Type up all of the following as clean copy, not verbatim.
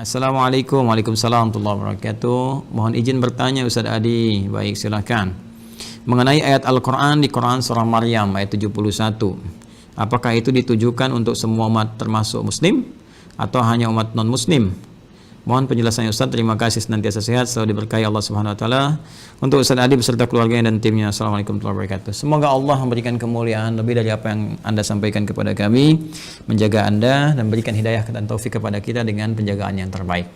Assalamualaikum, waalaikumsalam warahmatullahi wabarakatuh. Mohon izin bertanya Ustaz Adi. Baik, silakan. Mengenai ayat Al-Quran di Quran surah Maryam ayat 71, apakah itu ditujukan untuk semua umat termasuk muslim atau hanya umat non muslim? Mohon penjelasannya Ustaz. Terima kasih, senantiasa sehat, selalu diberkahi Allah Subhanahu wa taala. Untuk Ustaz Adi beserta keluarganya dan timnya. Assalamualaikum warahmatullahi wabarakatuh. Semoga Allah memberikan kemuliaan lebih dari apa yang Anda sampaikan kepada kami, menjaga Anda dan berikan hidayah dan taufik kepada kita dengan penjagaan yang terbaik.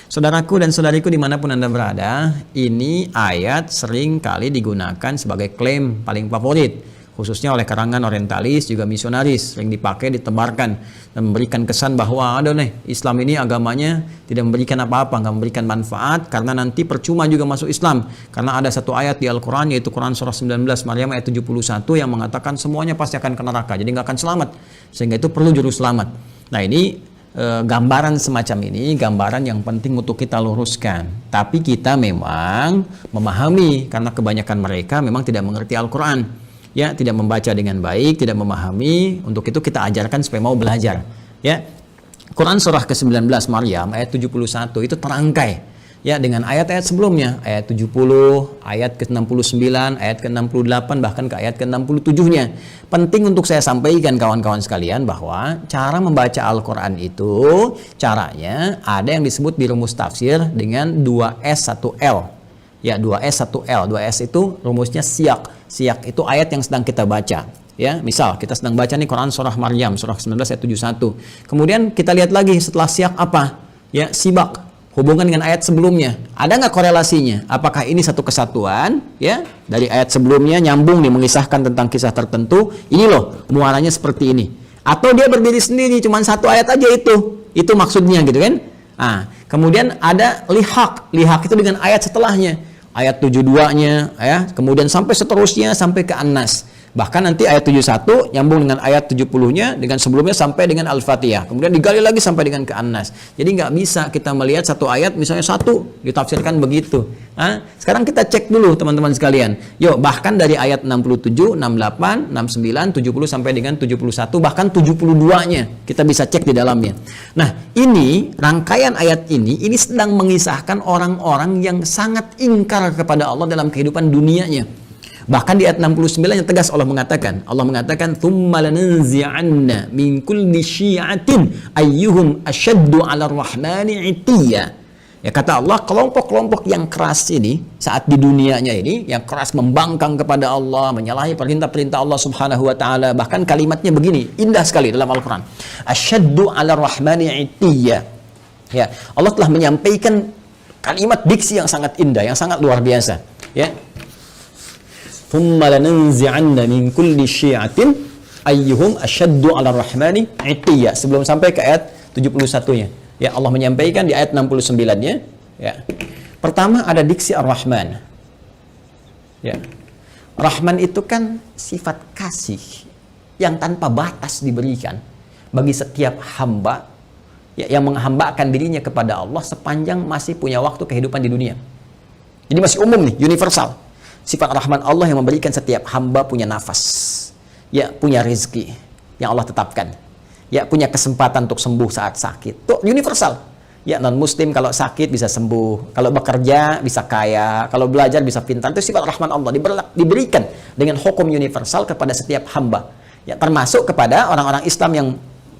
Saudaraku dan saudariku dimanapun Anda berada, ini ayat sering kali digunakan sebagai klaim paling favorit, khususnya oleh karangan orientalis juga misionaris, sering dipakai, ditebarkan dan memberikan kesan bahwa ada nih Islam ini agamanya tidak memberikan apa-apa, nggak memberikan manfaat, karena nanti percuma juga masuk Islam, karena ada satu ayat di Al-Quran yaitu Quran surah 19 Maryam ayat 71 yang mengatakan semuanya pasti akan ke neraka, jadi nggak akan selamat, sehingga itu perlu juru selamat. Nah ini gambaran semacam ini, gambaran yang penting untuk kita luruskan. Tapi kita memang memahami, karena kebanyakan mereka memang tidak mengerti Al-Quran, ya, tidak membaca dengan baik, tidak memahami. Untuk itu kita ajarkan supaya mau belajar, ya. Quran surah ke-19 Maryam ayat 71 itu terangkai, ya, dengan ayat-ayat sebelumnya, ayat 70, ayat ke-69, ayat ke-68, bahkan ke ayat ke-67-nya. Penting untuk saya sampaikan kawan-kawan sekalian bahwa cara membaca Al-Quran itu caranya ada yang disebut di rumus tafsir dengan 2S 1L. Ya, 2S 1L. 2S itu rumusnya siyak. Siyak itu ayat yang sedang kita baca. Ya, misal kita sedang baca nih Quran surah Maryam surah 19 ayat 71. Kemudian kita lihat lagi setelah siyak apa? Ya, sibak. Hubungan dengan ayat sebelumnya. Ada nggak korelasinya? Apakah ini satu kesatuan? Ya, dari ayat sebelumnya nyambung nih mengisahkan tentang kisah tertentu. Ini loh muaranya seperti ini. Atau dia berdiri sendiri, cuma satu ayat aja itu. Itu maksudnya gitu kan? Nah, kemudian ada lihaq. Lihaq itu dengan ayat setelahnya. Ayat 72-nya, ya, kemudian sampai seterusnya sampai ke An-Nas. Bahkan nanti ayat 71 nyambung dengan ayat 70-nya, dengan sebelumnya sampai dengan Al-Fatihah. Kemudian digali lagi sampai dengan ke An-Nas. Jadi nggak bisa kita melihat satu ayat misalnya satu ditafsirkan begitu. Nah, sekarang kita cek dulu teman-teman sekalian. Yuk, bahkan dari ayat 67, 68, 69, 70 sampai dengan 71, bahkan 72-nya kita bisa cek di dalamnya. Nah, ini rangkaian ayat ini sedang mengisahkan orang-orang yang sangat ingkar kepada Allah dalam kehidupan dunianya. Bahkan di ayat 69 yang tegas Allah mengatakan tsumma lananzi'anna min kulli syi'atin ayyuhum asyaddu 'ala ar-rahmani 'itiyya. Ya, kata Allah, kelompok-kelompok yang keras ini saat di dunianya ini, yang keras membangkang kepada Allah, menyalahi perintah-perintah Allah Subhanahu wa taala, bahkan kalimatnya begini, indah sekali dalam Al-Qur'an. Asyaddu 'ala ar-rahmani 'itiyya. Ya, Allah telah menyampaikan kalimat diksi yang sangat indah, yang sangat luar biasa, ya. Tsumma lananzi'anna min kulli syi'atin ayyuhum asyaddu 'ala ar-rahmani 'itiyya. Sebelum sampai ke ayat 71-nya. Ya, Allah menyampaikan di ayat 69-nya, ya. Pertama ada diksi Ar-Rahman. Ya. Rahman itu kan sifat kasih yang tanpa batas diberikan bagi setiap hamba, ya, yang menghambakan dirinya kepada Allah sepanjang masih punya waktu kehidupan di dunia. Jadi masih umum nih, universal. Sifat Rahman Allah yang memberikan setiap hamba punya nafas, ya, punya rezeki yang Allah tetapkan, ya, punya kesempatan untuk sembuh saat sakit. Itu universal. Ya, non muslim kalau sakit bisa sembuh, kalau bekerja bisa kaya, kalau belajar bisa pintar. Itu sifat Rahman Allah diberikan dengan hukum universal kepada setiap hamba. Ya, termasuk kepada orang-orang Islam yang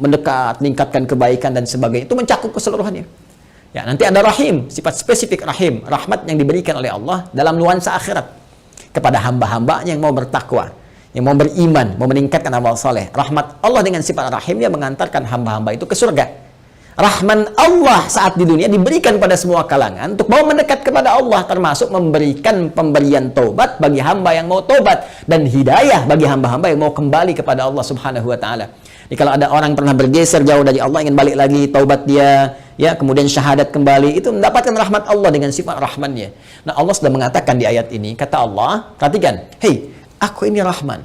mendekat, meningkatkan kebaikan dan sebagainya. Itu mencakup keseluruhannya. Ya, nanti ada rahim, sifat spesifik rahim, rahmat yang diberikan oleh Allah dalam nuansa akhirat kepada hamba-hambanya yang mau bertakwa, yang mau beriman, mau meningkatkan amal soleh. Rahmat Allah dengan sifat rahim yang mengantarkan hamba-hamba itu ke surga. Rahman Allah saat di dunia diberikan pada semua kalangan untuk mau mendekat kepada Allah, termasuk memberikan pemberian taubat bagi hamba yang mau taubat dan hidayah bagi hamba-hamba yang mau kembali kepada Allah Subhanahu wa taala. Jadi kalau ada orang pernah bergeser jauh dari Allah, ingin balik lagi, taubat dia, ya, kemudian syahadat kembali, itu mendapatkan rahmat Allah dengan sifat rahmannya. Nah, Allah sudah mengatakan di ayat ini, kata Allah, perhatikan, hei, aku ini Rahman,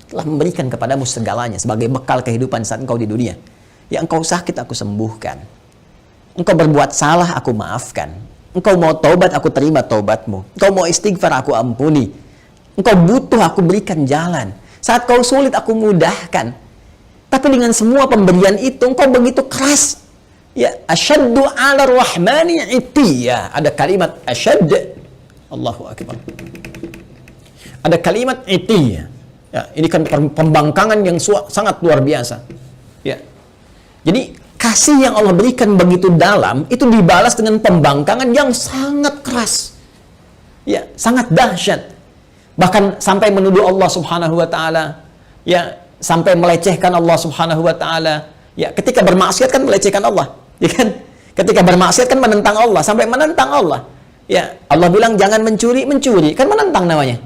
telah memberikan kepadamu segalanya sebagai bekal kehidupan saat engkau di dunia. Ya, engkau sakit, aku sembuhkan. Engkau berbuat salah, aku maafkan. Engkau mau taubat, aku terima taubatmu. Engkau mau istighfar, aku ampuni. Engkau butuh, aku berikan jalan. Saat kau sulit, aku mudahkan. Tapi dengan semua pemberian itu, engkau begitu keras Ya, asyaddu 'ala rahmani itiyya. Ada kalimat asyad. Allahu akbar. Ada kalimat itiyya. Ya, ini kan pembangkangan yang sangat luar biasa. Ya. Jadi kasih yang Allah berikan begitu dalam itu dibalas dengan pembangkangan yang sangat keras. Ya, sangat dahsyat. Bahkan sampai menuduh Allah Subhanahu wa taala. Ya, sampai melecehkan Allah Subhanahu wa taala. Ya, ketika bermaksiat kan melecehkan Allah, ya kan? Ketika bermaksiat kan menentang Allah, sampai menentang Allah. Ya, Allah bilang jangan mencuri, mencuri, kan menentang namanya.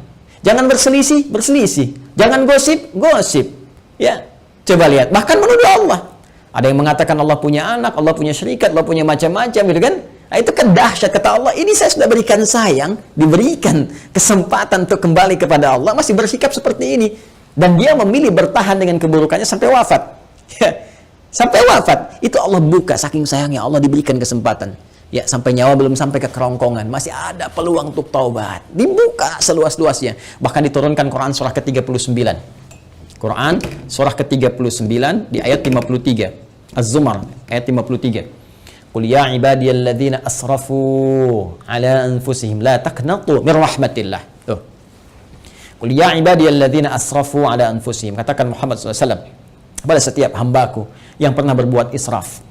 Jangan berselisih, berselisih. Jangan gosip, gosip. Ya, coba lihat, bahkan menuduh Allah. Ada yang mengatakan Allah punya anak, Allah punya syarikat, Allah punya macam-macam, gitu kan? Nah, itu kan dahsyat, kata Allah, ini saya sudah berikan sayang, diberikan kesempatan untuk kembali kepada Allah, masih bersikap seperti ini. Dan dia memilih bertahan dengan keburukannya sampai wafat. Ya. Sampai wafat, itu Allah buka, saking sayangnya Allah diberikan kesempatan. Ya, sampai nyawa belum sampai ke kerongkongan, masih ada peluang untuk taubat. Dibuka seluas-luasnya. Bahkan diturunkan Quran surah ke-39. Quran surah ke-39 di ayat 53. Az-Zumar ayat 53. Qul ya ibadiyalladzina asrafu ala anfusihim la taqnatu min rahmatillah. Tuh. Qul ya ibadiyalladzina asrafu ala anfusihim. Katakan Muhammad SAW kepada setiap hambaku yang pernah berbuat israf.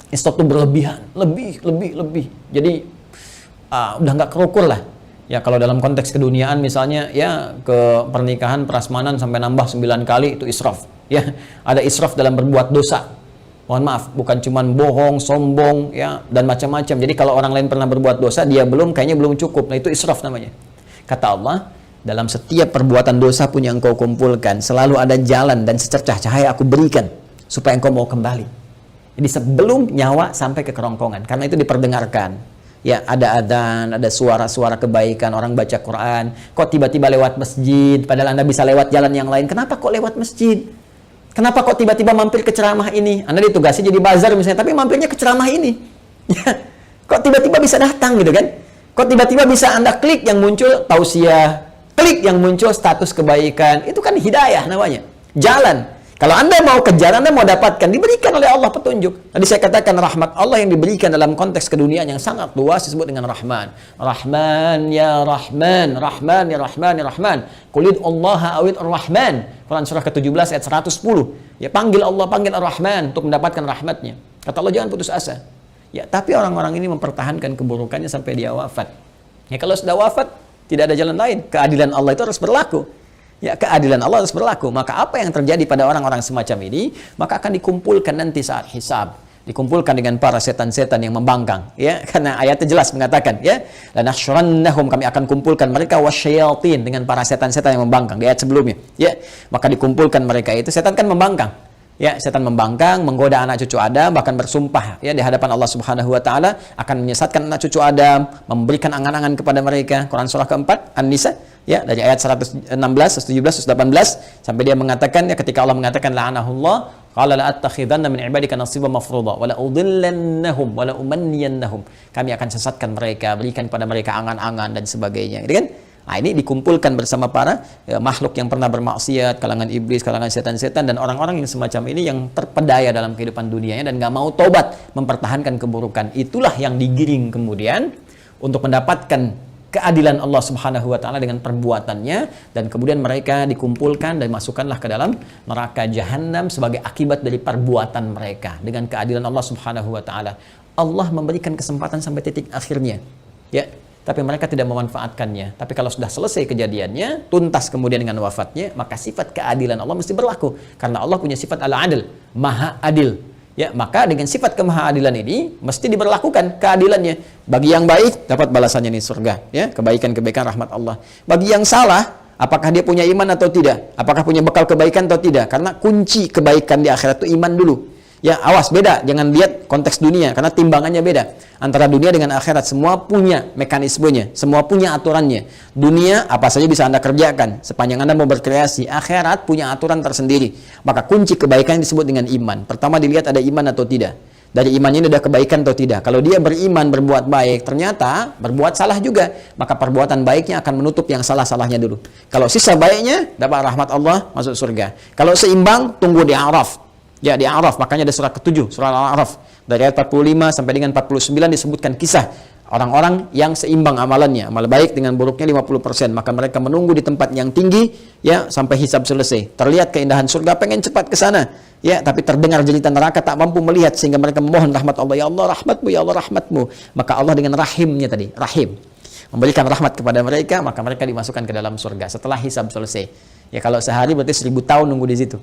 Israf itu berlebihan, lebih. Jadi udah nggak kerukur lah. Ya kalau dalam konteks keduniaan misalnya, ya ke pernikahan prasmanan sampai nambah 9 kali itu israf. Ya ada israf dalam berbuat dosa. Mohon maaf, bukan cuman bohong, sombong, ya dan macam-macam. Jadi kalau orang lain pernah berbuat dosa, dia kayaknya belum cukup. Nah itu israf namanya. Kata Allah, dalam setiap perbuatan dosa pun yang engkau kumpulkan, selalu ada jalan dan secercah cahaya aku berikan supaya engkau mau kembali. Jadi sebelum nyawa sampai ke kerongkongan, karena itu diperdengarkan. Ya, ada adzan, ada suara-suara kebaikan, orang baca Quran. Kok tiba-tiba lewat masjid, padahal Anda bisa lewat jalan yang lain. Kenapa kok lewat masjid? Kenapa kok tiba-tiba mampir ke ceramah ini? Anda ditugasi jadi bazar misalnya, tapi mampirnya ke ceramah ini. Ya, kok tiba-tiba bisa datang gitu kan? Kok tiba-tiba bisa Anda klik yang muncul tausiah, klik yang muncul status kebaikan, itu kan hidayah namanya, jalan. Kalau Anda mau kejar, Anda mau dapatkan, diberikan oleh Allah petunjuk. Tadi saya katakan rahmat Allah yang diberikan dalam konteks keduniaan yang sangat luas disebut dengan Rahman. Rahman ya Rahman, Rahman ya Rahman ya Rahman. Qulid Allah awid ar-Rahman. Quran surah ke-17 ayat 110. Ya panggil Allah, panggil ar-Rahman untuk mendapatkan rahmatnya. Kata Allah jangan putus asa. Ya tapi orang-orang ini mempertahankan keburukannya sampai dia wafat. Ya kalau sudah wafat, tidak ada jalan lain. Keadilan Allah itu harus berlaku. Ya, keadilan Allah harus berlaku. Maka apa yang terjadi pada orang-orang semacam ini, maka akan dikumpulkan nanti saat hisab. Dikumpulkan dengan para setan-setan yang membangkang. Ya, karena ayatnya jelas mengatakan, ya, lanahsyurannahum, kami akan kumpulkan mereka wasyayatin, dengan para setan-setan yang membangkang. Di ayat sebelumnya, ya, maka dikumpulkan mereka itu. Setan kan membangkang. Ya, setan membangkang, menggoda anak cucu Adam, bahkan bersumpah ya di hadapan Allah Subhanahu wa taala akan menyesatkan anak cucu Adam, memberikan angan-angan kepada mereka. Quran surah keempat An-Nisa ya dari ayat 116, 117, 118 sampai dia mengatakan ya ketika Allah mengatakan la'anahullah qala la attakhidanna min ibadika nasiban mafruḍa wa la udhillannahum wa la umanniyannahum. Kami akan sesatkan mereka, berikan kepada mereka angan-angan dan sebagainya. Gitu kan? Nah, ini dikumpulkan bersama para makhluk yang pernah bermaksiat, kalangan iblis, kalangan setan-setan, dan orang-orang yang semacam ini yang terpedaya dalam kehidupan dunianya dan gak mau tobat, mempertahankan keburukan. Itulah yang digiring kemudian untuk mendapatkan keadilan Allah Subhanahu wa taala dengan perbuatannya, dan kemudian mereka dikumpulkan dan masukkanlah ke dalam neraka jahanam sebagai akibat dari perbuatan mereka dengan keadilan Allah Subhanahu wa taala. Allah memberikan kesempatan sampai titik akhirnya. Ya. Tapi mereka tidak memanfaatkannya. Tapi kalau sudah selesai kejadiannya, tuntas kemudian dengan wafatnya, maka sifat keadilan Allah mesti berlaku. Karena Allah punya sifat al-adil, maha adil. Ya, maka dengan sifat kemahaadilan ini mesti diberlakukan keadilannya. Bagi yang baik dapat balasannya di surga, ya, kebaikan-kebaikan rahmat Allah. Bagi yang salah, apakah dia punya iman atau tidak? Apakah punya bekal kebaikan atau tidak? Karena kunci kebaikan di akhirat itu iman dulu. Ya, awas, beda. Jangan lihat konteks dunia, karena timbangannya beda. Antara dunia dengan akhirat, semua punya mekanismenya, semua punya aturannya. Dunia, apa saja bisa Anda kerjakan, sepanjang Anda mau berkreasi. Akhirat punya aturan tersendiri. Maka kunci kebaikan disebut dengan iman. Pertama dilihat ada iman atau tidak. Dari imannya ini ada kebaikan atau tidak. Kalau dia beriman, berbuat baik, ternyata berbuat salah juga, maka perbuatan baiknya akan menutup yang salah-salahnya dulu. Kalau sisa baiknya, dapat rahmat Allah, masuk surga. Kalau seimbang, tunggu di Araf. Ya, di Araf, makanya ada surah ke-7, surah Al-A'raf. Dari ayat 45 sampai dengan 49 disebutkan kisah orang-orang yang seimbang amalannya, amal baik dengan buruknya 50%, maka mereka menunggu di tempat yang tinggi ya sampai hisab selesai. Terlihat keindahan surga, pengen cepat ke sana. Ya, tapi terdengar jeritan neraka, tak mampu melihat sehingga mereka memohon rahmat Allah, ya Allah rahmatmu, ya Allah rahmatmu. Maka Allah dengan rahimnya tadi, rahim, memberikan rahmat kepada mereka, maka mereka dimasukkan ke dalam surga setelah hisab selesai. Ya, kalau sehari berarti 1000 tahun nunggu di situ.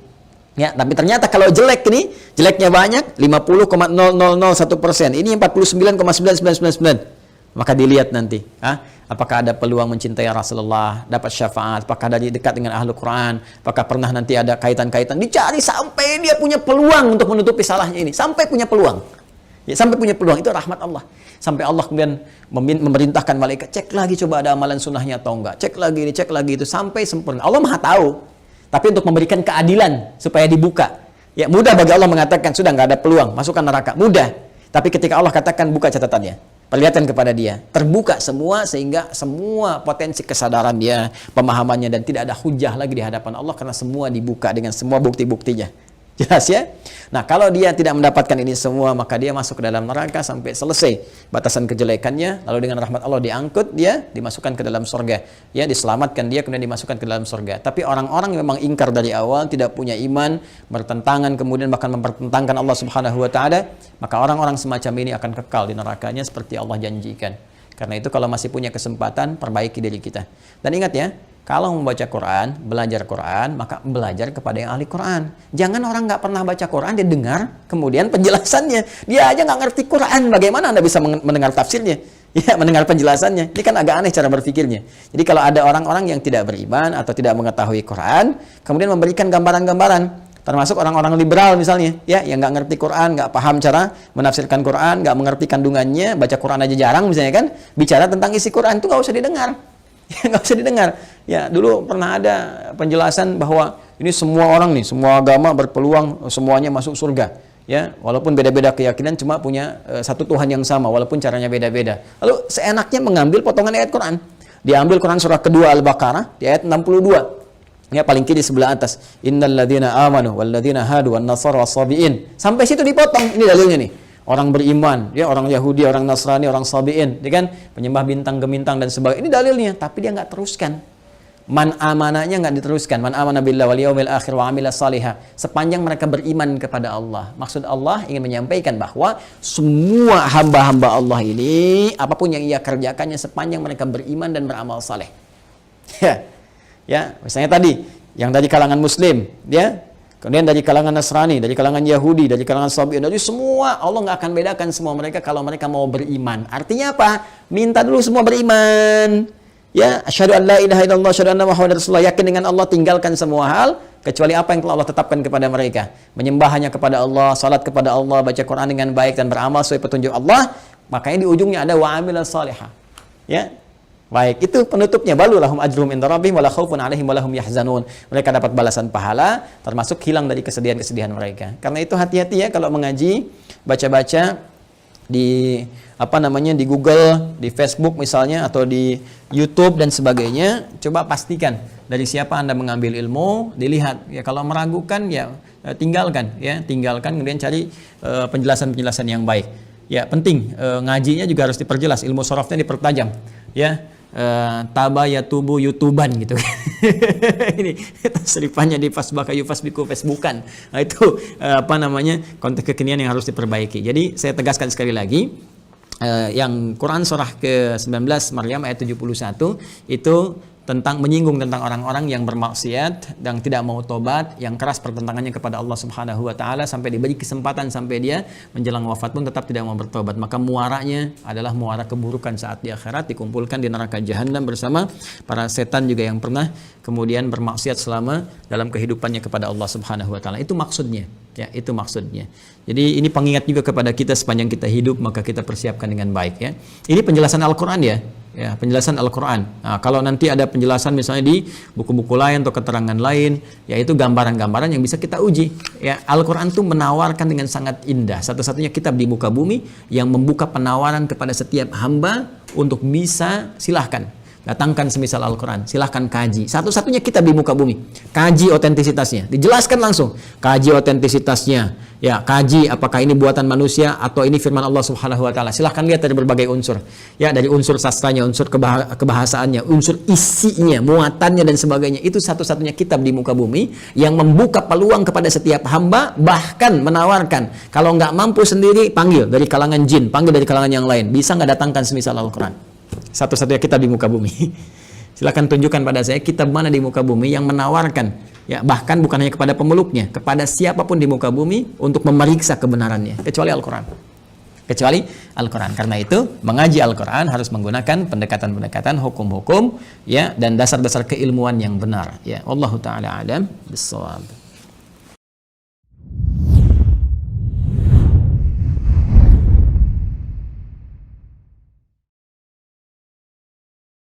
Ya, tapi ternyata kalau jelek ini, jeleknya banyak, 50,0001%. Ini 49,9999. Maka dilihat nanti, apakah ada peluang mencintai Rasulullah, dapat syafaat, apakah ada dekat dengan ahlu Quran, apakah pernah nanti ada kaitan-kaitan, dicari sampai dia punya peluang untuk menutupi salahnya ini, sampai punya peluang. Ya, sampai punya peluang, itu rahmat Allah. Sampai Allah kemudian memerintahkan malaikat, cek lagi coba ada amalan sunnahnya atau enggak, cek lagi ini, cek lagi itu, sampai sempurna. Allah Maha tahu, tapi untuk memberikan keadilan supaya dibuka. Ya, mudah bagi Allah mengatakan sudah nggak ada peluang, masukkan neraka, mudah. Tapi ketika Allah katakan buka catatannya, perlihatkan kepada dia, terbuka semua sehingga semua potensi kesadaran dia, pemahamannya, dan tidak ada hujah lagi di hadapan Allah karena semua dibuka dengan semua bukti-buktinya. Jelas ya? Nah, kalau dia tidak mendapatkan ini semua, maka dia masuk ke dalam neraka sampai selesai batasan kejelekannya, lalu dengan rahmat Allah diangkut, dia dimasukkan ke dalam surga. Ya, diselamatkan dia, kemudian dimasukkan ke dalam surga. Tapi orang-orang yang memang ingkar dari awal, tidak punya iman, bertentangan, kemudian bahkan mempertentangkan Allah Subhanahu wa taala, maka orang-orang semacam ini akan kekal di nerakanya seperti Allah janjikan. Karena itu kalau masih punya kesempatan, perbaiki diri kita. Dan ingat ya, kalau membaca Quran, belajar Quran, maka belajar kepada yang ahli Quran. Jangan orang nggak pernah baca Quran, dia dengar, kemudian penjelasannya. Dia aja nggak ngerti Quran, bagaimana Anda bisa mendengar tafsirnya? Ya, mendengar penjelasannya. Ini kan agak aneh cara berpikirnya. Jadi kalau ada orang-orang yang tidak beriman atau tidak mengetahui Quran, kemudian memberikan gambaran-gambaran, termasuk orang-orang liberal misalnya, ya, yang nggak ngerti Quran, nggak paham cara menafsirkan Quran, nggak mengerti kandungannya, baca Quran aja jarang misalnya kan, bicara tentang isi Quran itu nggak usah didengar. Nggak usah didengar. Ya, dulu pernah ada penjelasan bahwa ini semua orang nih, semua agama berpeluang semuanya masuk surga. Ya, walaupun beda-beda keyakinan, cuma punya satu Tuhan yang sama, walaupun caranya beda-beda. Lalu seenaknya mengambil potongan ayat Quran. Diambil Quran surah kedua Al-Baqarah di ayat 62. Ya, paling kiri sebelah atas. Innal ladzina amanu wal ladzina hadu wan nasara was-sabiin. Sampai situ dipotong. Ini dalilnya nih. Orang beriman, ya, orang Yahudi, orang Nasrani, orang Sabi'in, ya kan, penyembah bintang gemintang dan sebagainya. Ini dalilnya, tapi dia nggak teruskan. Man amanahnya nggak diteruskan. Man amana billahi wal yaumil akhir wa amila salihah. Sepanjang mereka beriman kepada Allah. Maksud Allah ingin menyampaikan bahwa semua hamba-hamba Allah ini, apapun yang ia kerjakannya sepanjang mereka beriman dan beramal saleh. Ya, misalnya tadi yang dari kalangan Muslim, ya. Kemudian dari kalangan Nasrani, dari kalangan Yahudi, dari kalangan Sabi'in, dari semua, Allah nggak akan bedakan semua mereka kalau mereka mau beriman. Artinya apa? Minta dulu semua beriman. Ya, asyhadu an la ilaha illallah, asyhadu anna Muhammadar Rasulullah, yakin dengan Allah, tinggalkan semua hal kecuali apa yang telah Allah tetapkan kepada mereka. Menyembah hanya kepada Allah, salat kepada Allah, baca Quran dengan baik dan beramal sesuai petunjuk Allah. Makanya di ujungnya ada wa amilus salihah. Ya. Baik, itu penutupnya, balu lahum ajruhum inda rabbihim wala khaufun 'alaihim wala hum yahzanun. Mereka dapat balasan pahala, termasuk hilang dari kesedihan-kesedihan mereka. Karena itu hati-hati ya kalau mengaji, baca-baca di di Google, di Facebook misalnya, atau di YouTube dan sebagainya, coba pastikan dari siapa Anda mengambil ilmu, dilihat. Ya, kalau meragukan ya tinggalkan, kemudian cari penjelasan-penjelasan yang baik. Ya, penting ngajinya juga harus diperjelas, ilmu sorofnya dipertajam. Ya, tabayatubu youtuban gitu. Ini tasrifannya di fasbaka yufasbiku Facebookan. Nah, itu konteks kekinian yang harus diperbaiki. Jadi saya tegaskan sekali lagi, yang Quran surah ke-19 Maryam ayat 71 itu menyinggung tentang orang-orang yang bermaksiat dan tidak mau tobat, yang keras pertentangannya kepada Allah Subhanahu wa taala, sampai diberi kesempatan sampai dia menjelang wafat pun tetap tidak mau bertobat. Maka muaranya adalah muara keburukan saat di akhirat, dikumpulkan di neraka jahanam bersama para setan juga yang pernah kemudian bermaksiat selama dalam kehidupannya kepada Allah Subhanahu wa taala. Itu maksudnya. Ya, itu maksudnya. Jadi ini pengingat juga kepada kita sepanjang kita hidup, maka kita persiapkan dengan baik ya. Ini penjelasan Al-Qur'an ya. Ya, penjelasan Al-Qur'an. Nah, kalau nanti ada penjelasan misalnya di buku-buku lain atau keterangan lain, yaitu gambaran-gambaran yang bisa kita uji. Ya, Al-Qur'an itu menawarkan dengan sangat indah. Satu-satunya kitab di muka bumi yang membuka penawaran kepada setiap hamba untuk bisa silahkan Datangkan semisal Al-Quran, silahkan kaji. Satu-satunya kitab di muka bumi. Kaji otentisitasnya, dijelaskan langsung. Kaji otentisitasnya, ya kaji apakah ini buatan manusia atau ini firman Allah Subhanahu Wa Taala. Silahkan lihat dari berbagai unsur, ya dari unsur sastranya, unsur kebahasaannya, unsur isinya, muatannya dan sebagainya. Itu satu-satunya kitab di muka bumi yang membuka peluang kepada setiap hamba, bahkan menawarkan kalau nggak mampu sendiri panggil dari kalangan jin, panggil dari kalangan yang lain. Bisa nggak datangkan semisal Al-Quran? Satu-satunya kitab di muka bumi. Silakan tunjukkan pada saya kitab mana di muka bumi yang menawarkan, ya bahkan bukan hanya kepada pemeluknya, kepada siapapun di muka bumi untuk memeriksa kebenarannya, kecuali Al-Quran. Kecuali Al-Quran. Karena itu mengaji Al-Quran harus menggunakan pendekatan-pendekatan hukum-hukum, ya, dan dasar-dasar keilmuan yang benar. Ya, wallahu taala alam bissawab.